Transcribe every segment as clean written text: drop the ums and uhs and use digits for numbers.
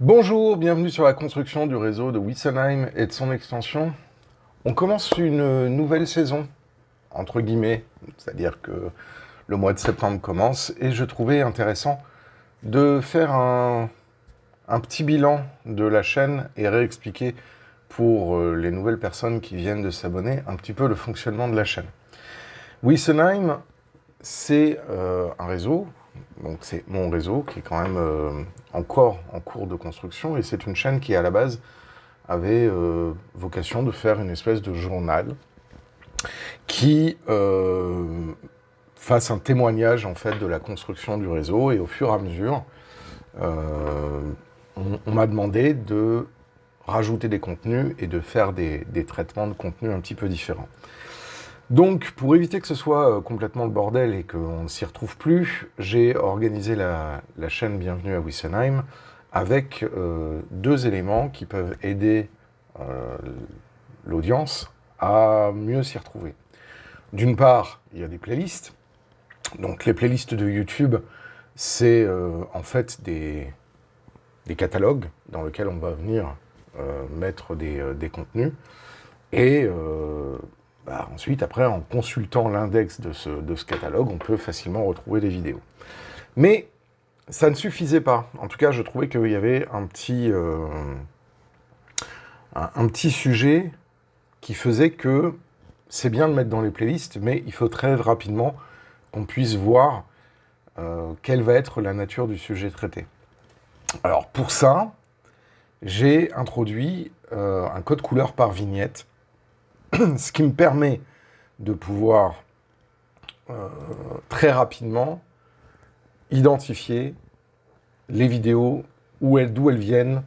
Bonjour, bienvenue sur la construction du réseau de Witsenheim et de son extension. On commence une nouvelle saison, entre guillemets, c'est-à-dire que le mois de septembre commence et je trouvais intéressant de faire un petit bilan de la chaîne et réexpliquer pour les nouvelles personnes qui viennent de s'abonner un petit peu le fonctionnement de la chaîne. Witsenheim, c'est un réseau, donc c'est mon réseau qui est quand même encore en cours de construction et c'est une chaîne qui à la base avait vocation de faire une espèce de journal qui fasse un témoignage en fait de la construction du réseau et au fur et à mesure on m'a demandé de rajouter des contenus et de faire des traitements de contenus un petit peu différents. Donc, pour éviter que ce soit complètement le bordel et qu'on ne s'y retrouve plus, j'ai organisé la chaîne Bienvenue à Witsenheim avec deux éléments qui peuvent aider l'audience à mieux s'y retrouver. D'une part, il y a des playlists. Donc, les playlists de YouTube, c'est en fait des catalogues dans lesquels on va venir mettre des contenus. Et ensuite, après, en consultant l'index de ce catalogue, on peut facilement retrouver des vidéos. Mais ça ne suffisait pas. En tout cas, je trouvais qu'il y avait un petit sujet qui faisait que c'est bien de mettre dans les playlists, mais il faut très rapidement qu'on puisse voir quelle va être la nature du sujet traité. Alors, pour ça, j'ai introduit un code couleur par vignette, ce qui me permet de pouvoir très rapidement identifier les vidéos, d'où elles viennent,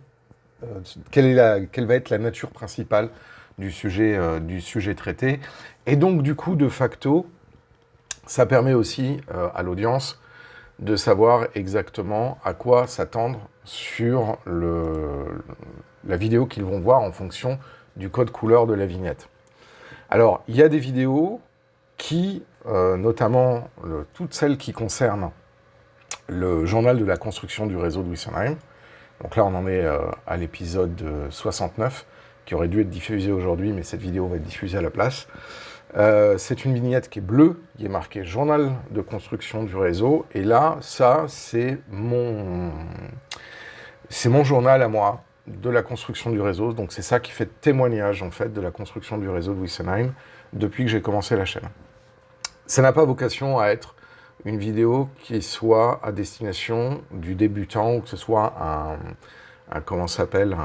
quelle va être la nature principale du sujet traité. Et donc, du coup, de facto, ça permet aussi à l'audience de savoir exactement à quoi s'attendre sur la vidéo qu'ils vont voir en fonction du code couleur de la vignette. Alors, il y a des vidéos qui, notamment toutes celles qui concernent le journal de la construction du réseau de Witsenheim. Donc là, on en est à l'épisode 69, qui aurait dû être diffusé aujourd'hui, mais cette vidéo va être diffusée à la place. C'est une vignette qui est bleue, qui est marquée « Journal de construction du réseau ». Et là, ça, c'est mon journal à moi, de la construction du réseau. Donc c'est ça qui fait témoignage, en fait, de la construction du réseau de Witsenheim depuis que j'ai commencé la chaîne. Ça n'a pas vocation à être une vidéo qui soit à destination du débutant ou que ce soit comment ça s'appelle,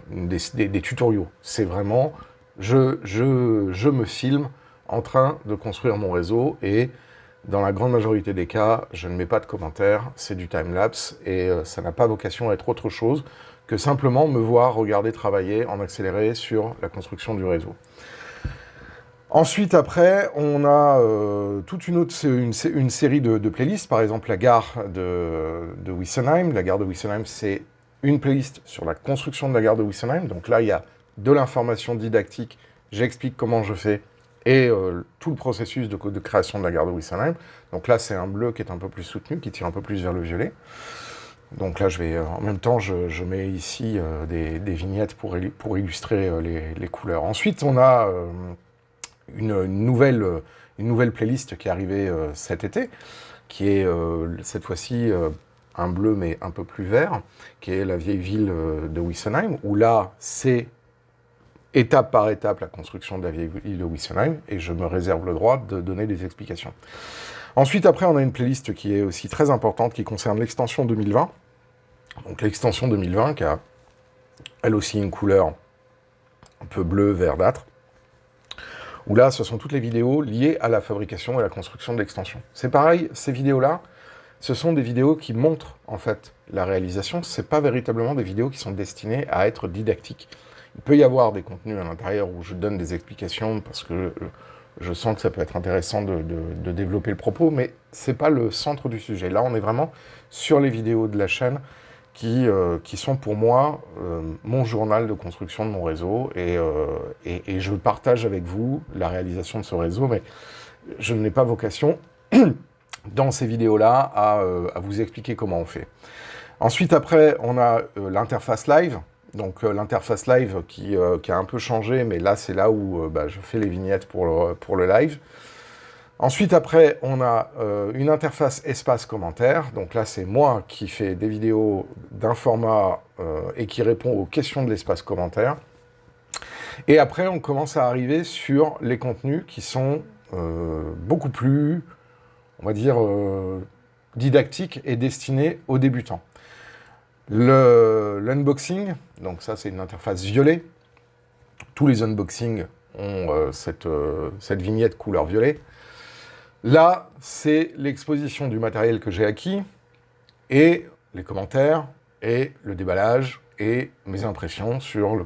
des tutoriaux. C'est vraiment, je me filme en train de construire mon réseau et dans la grande majorité des cas, je ne mets pas de commentaires, c'est du time-lapse et ça n'a pas vocation à être autre chose que simplement me voir regarder travailler en accéléré sur la construction du réseau. Ensuite, après, on a toute une série de playlists, par exemple la gare de Witsenheim. La gare de Witsenheim, c'est une playlist sur la construction de la gare de Witsenheim. Donc là, il y a de l'information didactique, j'explique comment je fais, et tout le processus de création de la gare de Witsenheim. Donc là, c'est un bleu qui est un peu plus soutenu, qui tire un peu plus vers le violet. Donc là, en même temps, je mets ici des vignettes pour illustrer les couleurs. Ensuite, on a une nouvelle playlist qui est arrivée cet été, qui est cette fois-ci un bleu mais un peu plus vert, qui est la vieille ville de Witsenheim, où là, c'est étape par étape la construction de la vieille ville de Witsenheim, et je me réserve le droit de donner des explications. Ensuite, après, on a une playlist qui est aussi très importante, qui concerne l'extension 2020. Donc l'extension 2020, qui a, elle aussi, une couleur un peu bleu, verdâtre, où là, ce sont toutes les vidéos liées à la fabrication et à la construction de l'extension. C'est pareil, ces vidéos-là, ce sont des vidéos qui montrent, en fait, la réalisation. Ce n'est pas véritablement des vidéos qui sont destinées à être didactiques. Il peut y avoir des contenus à l'intérieur où je donne des explications parce que je sens que ça peut être intéressant de développer le propos, mais ce n'est pas le centre du sujet. Là, on est vraiment sur les vidéos de la chaîne qui sont pour moi mon journal de construction de mon réseau, et je partage avec vous la réalisation de ce réseau, mais je n'ai pas vocation, dans ces vidéos-là, à vous expliquer comment on fait. Ensuite, après, on a l'interface live. Donc, l'interface live qui a un peu changé, mais là, c'est là où je fais les vignettes pour le live. Ensuite, après, on a une interface espace commentaire. Donc là, c'est moi qui fais des vidéos d'un format et qui répond aux questions de l'espace commentaire. Et après, on commence à arriver sur les contenus qui sont beaucoup plus, on va dire, didactiques et destinés aux débutants. L'unboxing, donc ça, c'est une interface violet. Tous les unboxings ont cette vignette couleur violet. Là, c'est l'exposition du matériel que j'ai acquis, et les commentaires, et le déballage, et mes impressions sur le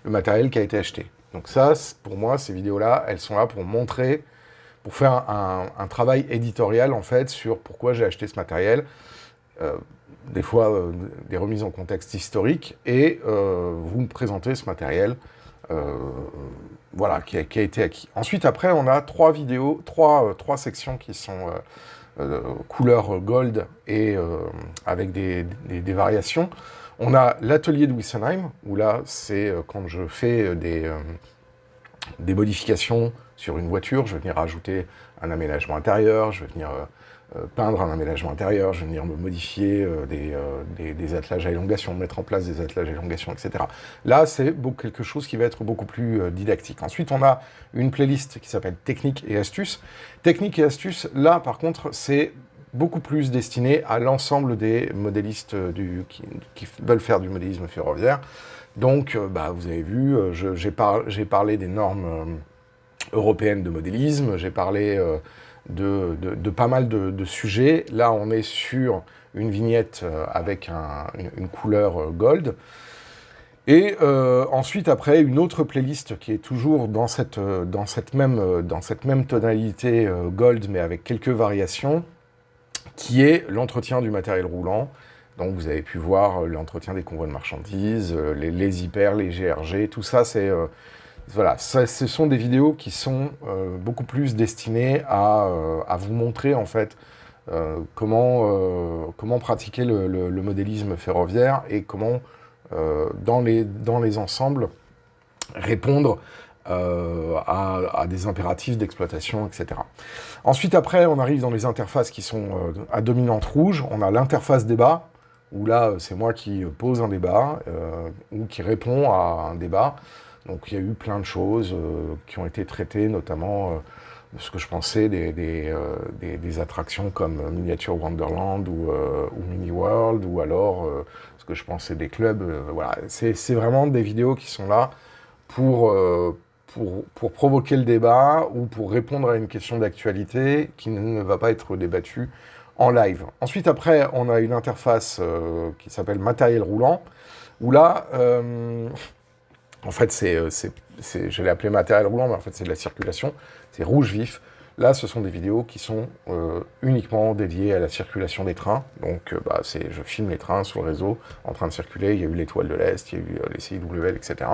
matériel qui a été acheté. Donc ça, pour moi, ces vidéos-là, elles sont là pour montrer, pour faire un travail éditorial, en fait, sur pourquoi j'ai acheté ce matériel, des fois des remises en contexte historique, et vous me présentez ce matériel, voilà, qui a été acquis. Ensuite, après, on a trois sections qui sont couleur gold et avec des variations. On a l'atelier de Wissenheim, où là, c'est quand je fais des modifications sur une voiture, je vais venir rajouter un aménagement intérieur, je vais venir peindre un aménagement intérieur, je vais venir me modifier des attelages à élongation, mettre en place des attelages à élongation, etc. Là, c'est quelque chose qui va être beaucoup plus didactique. Ensuite, on a une playlist qui s'appelle Techniques et astuces. Techniques et astuces, là, par contre, c'est beaucoup plus destiné à l'ensemble des modélistes qui veulent faire du modélisme ferroviaire. Donc, vous avez vu, j'ai parlé des normes européennes de modélisme, j'ai parlé de pas mal de sujets. Là, on est sur une vignette avec une couleur gold. Et ensuite, après, une autre playlist qui est toujours dans cette même tonalité gold, mais avec quelques variations, qui est l'entretien du matériel roulant. Donc, vous avez pu voir l'entretien des convois de marchandises, les hyper, les GRG, tout ça, c'est... Voilà, ce sont des vidéos qui sont beaucoup plus destinées à vous montrer, en fait, comment pratiquer le modélisme ferroviaire et comment, dans les ensembles, répondre à des impératifs d'exploitation, etc. Ensuite, après, on arrive dans les interfaces qui sont à dominante rouge. On a l'interface débat, où là, c'est moi qui pose un débat, ou qui répond à un débat. Donc il y a eu plein de choses qui ont été traitées, notamment ce que je pensais des attractions comme Miniature Wonderland ou Mini World, ou alors ce que je pensais des clubs. Voilà, c'est vraiment des vidéos qui sont là pour provoquer le débat ou pour répondre à une question d'actualité qui ne va pas être débattue en live. Ensuite, après, on a une interface qui s'appelle Matériel roulant, où là... en fait, je l'ai appelé matériel roulant, mais en fait, c'est de la circulation. C'est rouge vif. Là, ce sont des vidéos qui sont uniquement dédiées à la circulation des trains. Donc, je filme les trains sur le réseau, en train de circuler. Il y a eu l'Étoile de l'Est, il y a eu les CIWL, etc.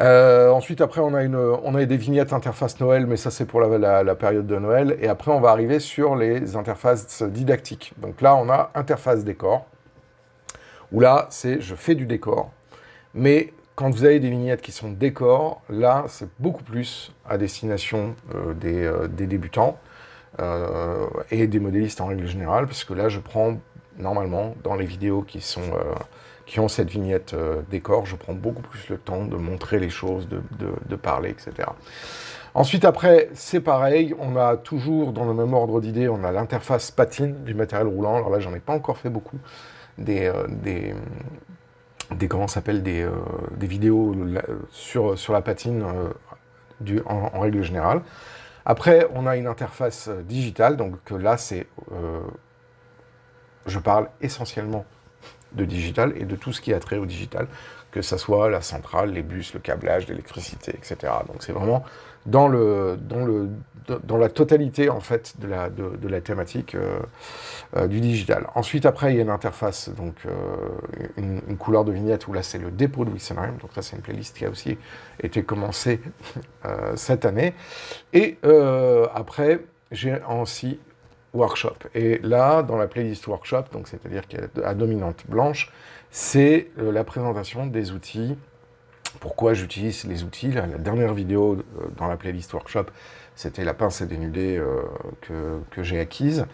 Ensuite, après, on a des vignettes interface Noël, mais ça, c'est pour la période de Noël. Et après, on va arriver sur les interfaces didactiques. Donc là, on a interface décor, où là, je fais du décor, mais... Quand vous avez des vignettes qui sont décors, là, c'est beaucoup plus à destination des débutants et des modélistes en règle générale, parce que là, je prends, normalement, dans les vidéos qui ont cette vignette décor, je prends beaucoup plus le temps de montrer les choses, de parler, etc. Ensuite, après, c'est pareil, on a toujours, dans le même ordre d'idée, on a l'interface patine du matériel roulant. Alors là, j'en ai pas encore fait beaucoup, comment s'appelle, des vidéos sur la patine en règle générale. Après, on a une interface digitale, donc là, je parle essentiellement de digital et de tout ce qui a trait au digital, que ça soit la centrale, les bus, le câblage, l'électricité, etc. Donc c'est vraiment dans la totalité, en fait, de la thématique du digital. Ensuite, après, il y a une interface, donc une couleur de vignette, où là, c'est le dépôt de Wissenheim. Donc ça, c'est une playlist qui a aussi été commencée cette année. Et après, j'ai aussi workshop. Et là, dans la playlist workshop, donc c'est-à-dire qu'il y a à dominante blanche, c'est la présentation des outils. Pourquoi j'utilise les outils? La dernière vidéo dans la playlist workshop, c'était la pince et dénudée que j'ai acquise.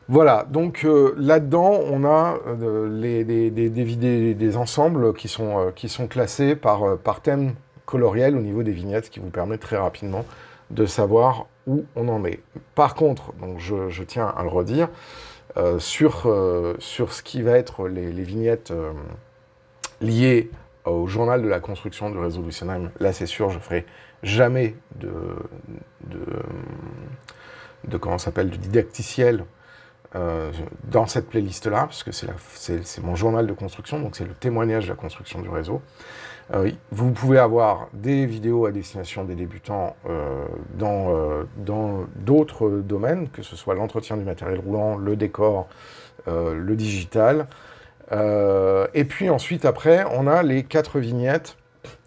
Voilà, donc là-dedans, on a des ensembles qui sont classés par thème coloriel au niveau des vignettes, ce qui vous permet très rapidement de savoir où on en est. Par contre, donc je tiens à le redire, sur ce qui va être les vignettes liées au journal de la construction du réseau Witsenheim, là c'est sûr, je ferai jamais de comment ça s'appelle, de didacticiel dans cette playlist-là, parce que c'est mon journal de construction, donc c'est le témoignage de la construction du réseau. Vous pouvez avoir des vidéos à destination des débutants dans d'autres domaines, que ce soit l'entretien du matériel roulant, le décor, le digital. Et puis ensuite, après, on a les 4 vignettes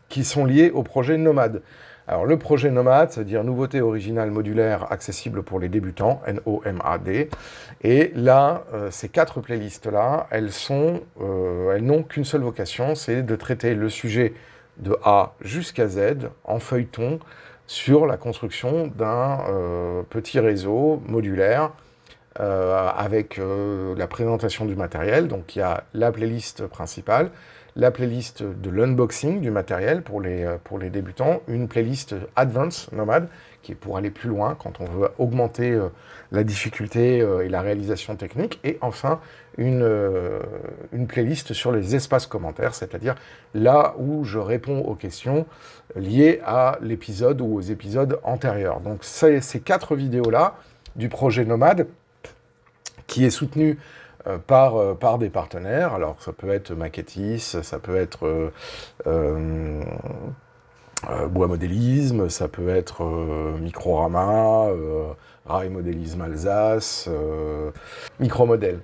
qui sont liées au projet Nomade. Alors, le projet Nomade, c'est-à-dire nouveauté originale modulaire accessible pour les débutants, N-O-M-A-D. Et là, ces 4 playlists-là, elles n'ont qu'une seule vocation, c'est de traiter le sujet de A jusqu'à Z en feuilleton sur la construction d'un petit réseau modulaire avec la présentation du matériel. Donc, il y a la playlist principale, la playlist de l'unboxing du matériel pour les débutants, une playlist Advanced Nomade, qui est pour aller plus loin quand on veut augmenter la difficulté et la réalisation technique, et enfin une playlist sur les espaces commentaires, c'est-à-dire là où je réponds aux questions liées à l'épisode ou aux épisodes antérieurs. Donc ces 4 vidéos-là du projet Nomade, qui est soutenu par des partenaires. Alors, ça peut être Maquettis, ça peut être Bois Modélisme, ça peut être Microrama, Rail Modélisme Alsace, Micromodèle.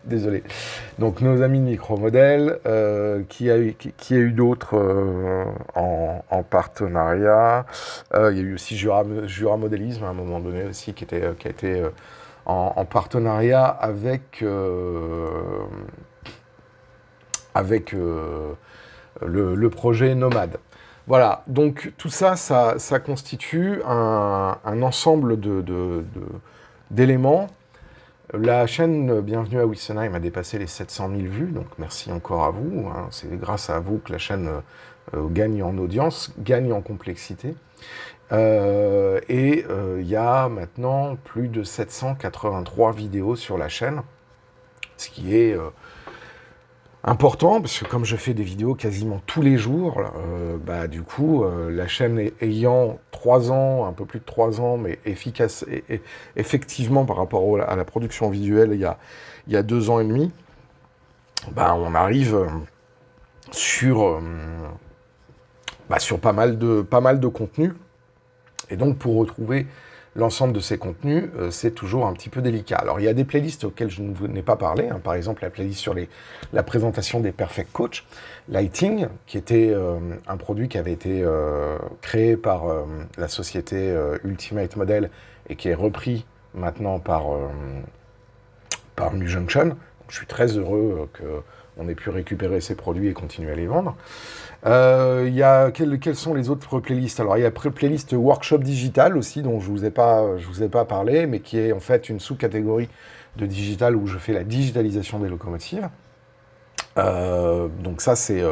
Désolé. Donc, nos amis de Micromodèle, qui a eu d'autres en partenariat. Il y a eu aussi Jura Modélisme, à un moment donné aussi, qui a été en partenariat avec le projet Nomade. Voilà, donc tout ça, ça constitue un ensemble d'éléments. La chaîne Bienvenue à Witsenheim a dépassé les 700 000 vues, donc merci encore à vous. Hein. C'est grâce à vous que la chaîne gagne en audience, gagne en complexité. Il y a maintenant plus de 783 vidéos sur la chaîne, ce qui est important, parce que comme je fais des vidéos quasiment tous les jours, du coup, la chaîne ayant 3 ans, un peu plus de 3 ans, mais efficace, et effectivement par rapport à la production visuelle il y a 2 ans et demi, on arrive sur pas mal de contenus. Et donc, pour retrouver l'ensemble de ces contenus, c'est toujours un petit peu délicat. Alors, il y a des playlists auxquelles je n'ai pas parlé. Hein. Par exemple, la playlist sur la présentation des Perfect Coach Lighting, qui était un produit qui avait été créé par la société Ultimate Model et qui est repris maintenant par Mu Junction. Donc, je suis très heureux qu'on ait pu récupérer ces produits et continuer à les vendre. Quelles sont les autres playlists? Alors, il y a playlist Workshop Digital aussi, dont je vous ai pas parlé, mais qui est en fait une sous-catégorie de digital où je fais la digitalisation des locomotives. Donc ça, c'est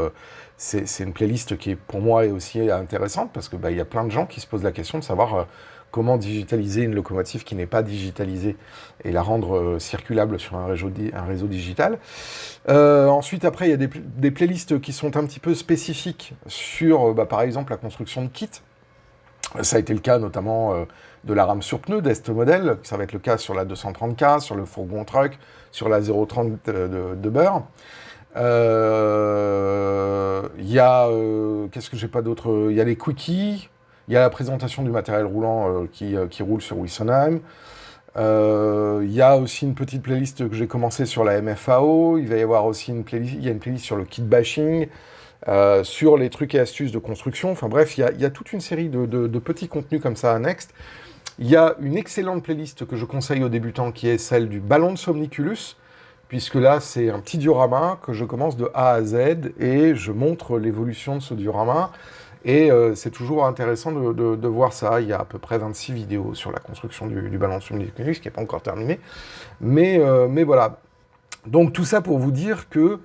une playlist qui, pour moi, est aussi intéressante, parce que il y a plein de gens qui se posent la question de savoir comment digitaliser une locomotive qui n'est pas digitalisée et la rendre circulable sur un réseau digital. Ensuite, après, il y a des playlists qui sont un petit peu spécifiques sur, par exemple, la construction de kits. Ça a été le cas notamment de la rame sur pneu d'Est Model, ça va être le cas sur la 230K, sur le fourgon truck, sur la 030 de Beurre. Il y a, qu'est-ce que j'ai pas d'autre? Il y a les quickies, il y a la présentation du matériel roulant qui roule sur Witsenheim. Il y a aussi une petite playlist que j'ai commencé sur la MFAO. Il va y avoir aussi une playlist sur le kit bashing, sur les trucs et astuces de construction. Enfin bref, il y a toute une série de petits contenus comme ça annexes Il y a une excellente playlist que je conseille aux débutants qui est celle du ballon de Somniculus, puisque là, c'est un petit diorama que je commence de A à Z et je montre l'évolution de ce diorama. Et c'est toujours intéressant de voir ça. Il y a à peu près 26 vidéos sur la construction du ballon de Somniculus, qui n'est pas encore terminé. Mais voilà. Donc tout ça pour vous dire que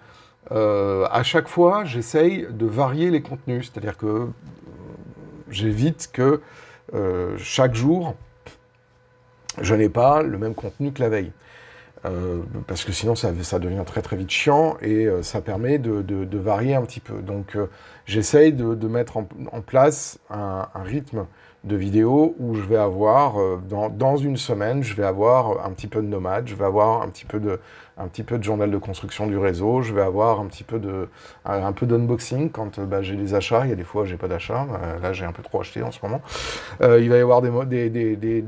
à chaque fois, j'essaye de varier les contenus. C'est-à-dire que j'évite que chaque jour, je n'ai pas le même contenu que la veille. Parce que sinon ça devient très très vite chiant et ça permet de varier un petit peu. Donc j'essaye de mettre en place un rythme de vidéos où je vais avoir, dans une semaine, je vais avoir un petit peu de nomade, je vais avoir un petit peu de journal de construction du réseau, je vais avoir un peu d'unboxing quand j'ai des achats. Il y a des fois j'ai pas d'achat, là j'ai un peu trop acheté en ce moment. Il va y avoir des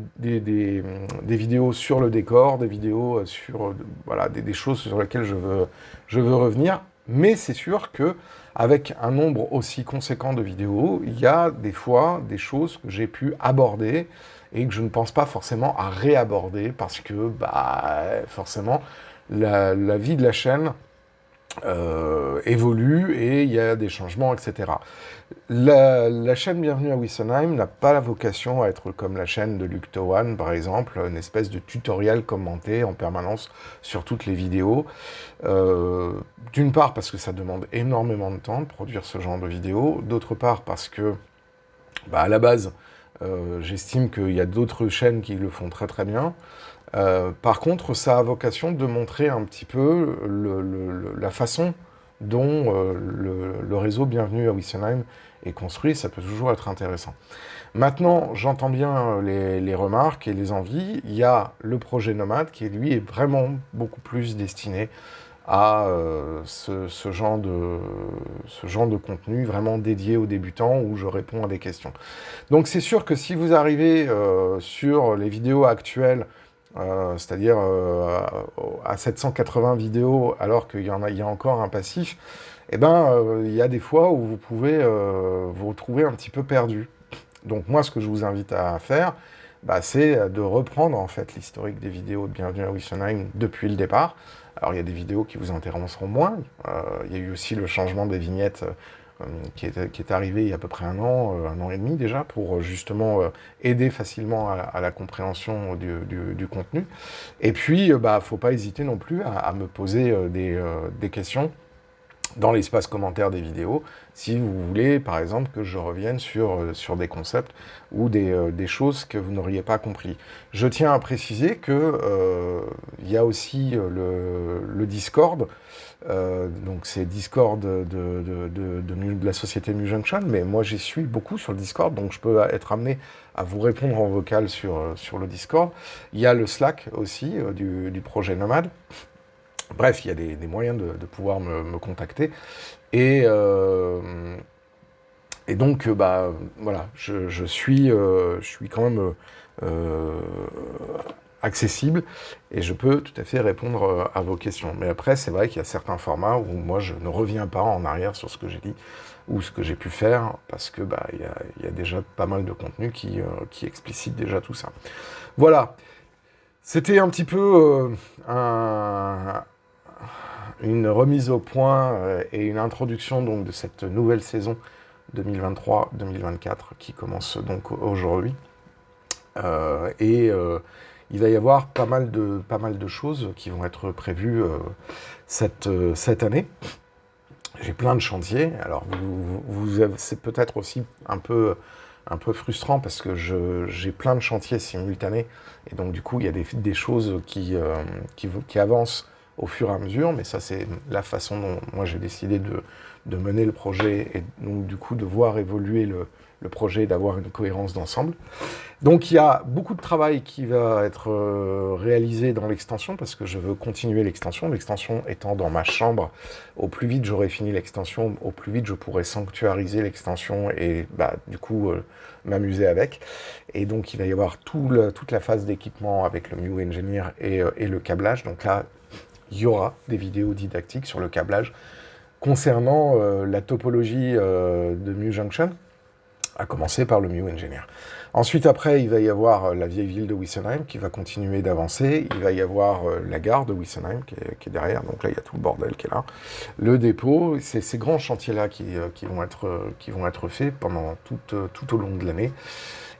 vidéos sur le décor, des vidéos sur voilà, des choses sur lesquelles je veux revenir. Mais c'est sûr que avec un nombre aussi conséquent de vidéos, il y a des fois des choses que j'ai pu aborder et que je ne pense pas forcément à réaborder parce que forcément la vie de la chaîne évolue et il y a des changements, etc. La chaîne Bienvenue à Wissenheim n'a pas la vocation à être comme la chaîne de Luc Towan, par exemple, une espèce de tutoriel commenté en permanence sur toutes les vidéos. D'une part parce que ça demande énormément de temps de produire ce genre de vidéos, d'autre part parce que, à la base, j'estime qu'il y a d'autres chaînes qui le font très très bien. Par contre, ça a vocation de montrer un petit peu la façon dont le réseau Bienvenue à Wissenheim est construit. Ça peut toujours être intéressant. Maintenant, j'entends bien les remarques et les envies. Il y a le projet Nomade qui, lui, est vraiment beaucoup plus destiné à ce genre de contenu vraiment dédié aux débutants où je réponds à des questions. Donc c'est sûr que si vous arrivez sur les vidéos actuelles, c'est-à-dire à 780 vidéos alors qu'il y a encore un passif, il y a des fois où vous pouvez vous retrouver un petit peu perdu. Donc moi, ce que je vous invite à faire, c'est de reprendre en fait l'historique des vidéos de Bienvenue à Wissenheim depuis le départ. Alors il y a des vidéos qui vous intéresseront moins. Il y a eu aussi le changement des vignettes qui est arrivé il y a à peu près un an et demi déjà, pour justement aider facilement à la compréhension du contenu. Et puis, faut pas hésiter non plus à me poser des questions dans l'espace commentaire des vidéos, si vous voulez, par exemple, que je revienne sur des concepts ou des choses que vous n'auriez pas compris. Je tiens à préciser que il y a aussi le Discord, donc c'est Discord de la société Mu Junction, mais moi j'y suis beaucoup sur le Discord, donc je peux être amené à vous répondre en vocal sur le Discord. Il y a le Slack aussi du projet Nomade. Bref, il y a des moyens de pouvoir me contacter. Et donc, voilà, je suis quand même accessible et je peux tout à fait répondre à vos questions. Mais après, c'est vrai qu'il y a certains formats où moi, je ne reviens pas en arrière sur ce que j'ai dit ou ce que j'ai pu faire, parce que il y a déjà pas mal de contenu qui explicite déjà tout ça. Voilà. C'était un petit peu une remise au point et une introduction donc de cette nouvelle saison 2023-2024 qui commence donc aujourd'hui. Il va y avoir pas mal de choses qui vont être prévues cette année. J'ai plein de chantiers. Alors c'est peut-être aussi un peu frustrant parce que j'ai plein de chantiers simultanés et donc du coup il y a des choses qui avancent au fur et à mesure, mais ça c'est la façon dont moi j'ai décidé de mener le projet et donc du coup de voir évoluer le projet et d'avoir une cohérence d'ensemble. Donc il y a beaucoup de travail qui va être réalisé dans l'extension parce que je veux continuer l'extension étant dans ma chambre. Au plus vite j'aurai fini l'extension, au plus vite je pourrai sanctuariser l'extension et du coup m'amuser avec. Et donc il va y avoir toute la phase d'équipement avec le Mu Engineer et le câblage. Donc là, il y aura des vidéos didactiques sur le câblage concernant la topologie de Mu Junction, à commencer par le Mu Engineer. Ensuite, après, il va y avoir la vieille ville de Wissenheim qui va continuer d'avancer. Il va y avoir la gare de Wissenheim qui est derrière. Donc là, il y a tout le bordel qui est là. Le dépôt, c'est ces grands chantiers-là qui vont être faits pendant tout au long de l'année.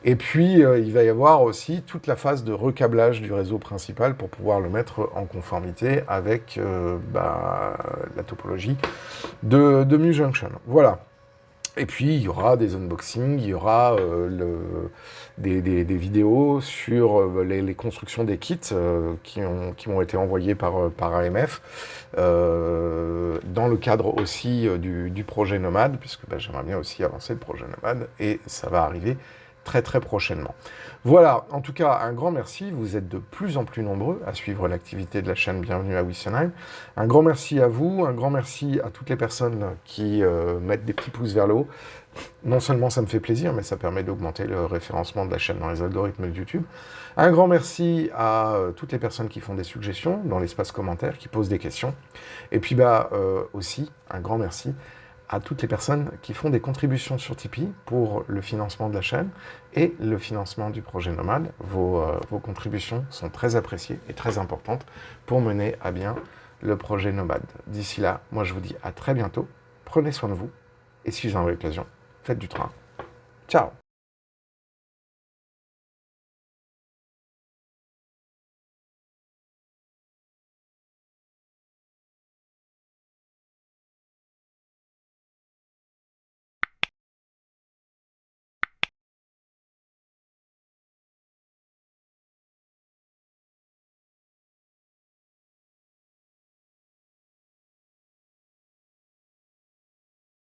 Et puis, il va y avoir aussi toute la phase de recablage du réseau principal pour pouvoir le mettre en conformité avec la topologie de Mu Junction. Voilà. Et puis, il y aura des unboxings, il y aura des vidéos sur les constructions des kits qui m'ont été envoyés par AMF, dans le cadre aussi du projet Nomade, puisque j'aimerais bien aussi avancer le projet Nomade, et ça va arriver très très prochainement. Voilà, en tout cas, un grand merci. Vous êtes de plus en plus nombreux à suivre l'activité de la chaîne Bienvenue à Wissenheim. Un grand merci à vous, un grand merci à toutes les personnes qui mettent des petits pouces vers le haut. Non seulement ça me fait plaisir, mais ça permet d'augmenter le référencement de la chaîne dans les algorithmes de YouTube. Un grand merci à toutes les personnes qui font des suggestions dans l'espace commentaire, qui posent des questions. Et puis aussi, un grand merci à toutes les personnes qui font des contributions sur Tipeee pour le financement de la chaîne et le financement du projet Nomade. Vos contributions sont très appréciées et très importantes pour mener à bien le projet Nomade. D'ici là, moi je vous dis à très bientôt, prenez soin de vous, et si vous en avez l'occasion, faites du train. Ciao!